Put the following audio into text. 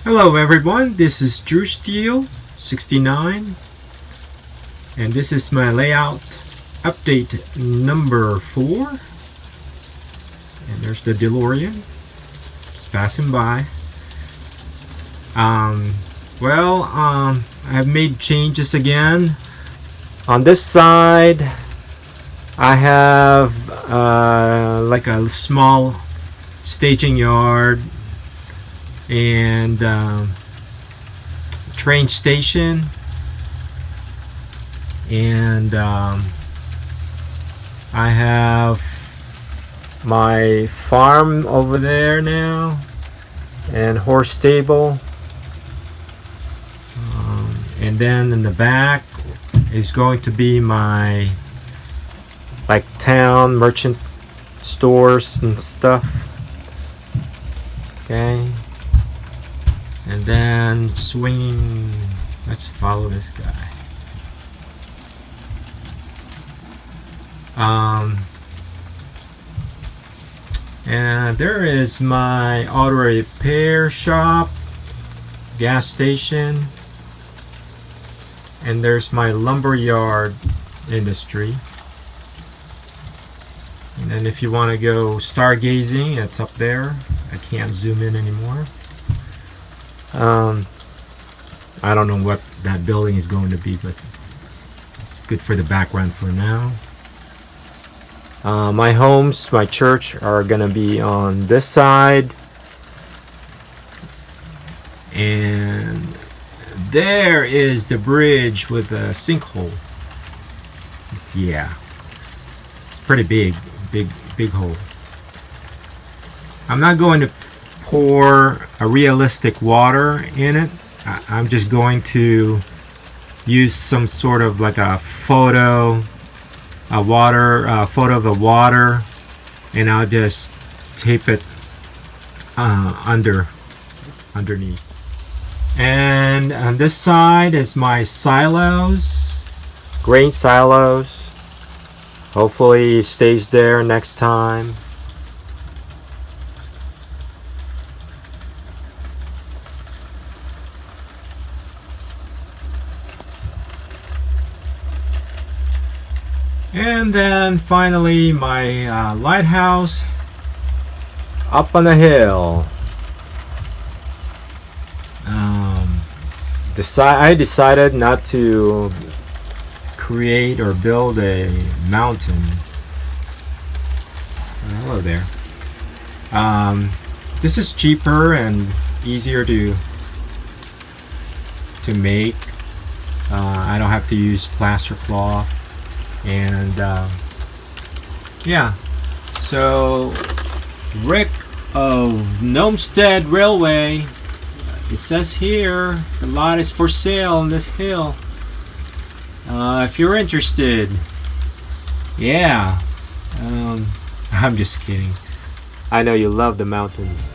Hello everyone, this is Drew Steele 69 and this is my layout update number 4, and there's the DeLorean just passing by. I have made changes again. On this side I have like a small staging yard and train station, and I have my farm over there now and horse stable, and then in the back is going to be my like town merchant stores and stuff. Okay. And then swinging, let's follow this guy. And there is my auto repair shop, gas station, and there's my lumberyard industry. And then if you want to go stargazing, it's up there. I can't zoom in anymore. I don't know what that building is going to be, but it's good for the background for now. My homes, my church are gonna be on this side, and there is the bridge with a sinkhole. Yeah, it's pretty big hole. I'm not going to pour a realistic water in it. I'm just going to use some sort of like a photo of the water, and I'll just tape it underneath. And on this side is my silos, grain silos. Hopefully it stays there next time. And then finally my lighthouse up on the hill. I decided not to create or build a mountain. Hello there. This is cheaper and easier to make. I don't have to use plaster cloth. And yeah, so Rick of Gnomestead Railway, it says here the lot is for sale on this hill. If you're interested, yeah. I'm just kidding. I know you love the mountains.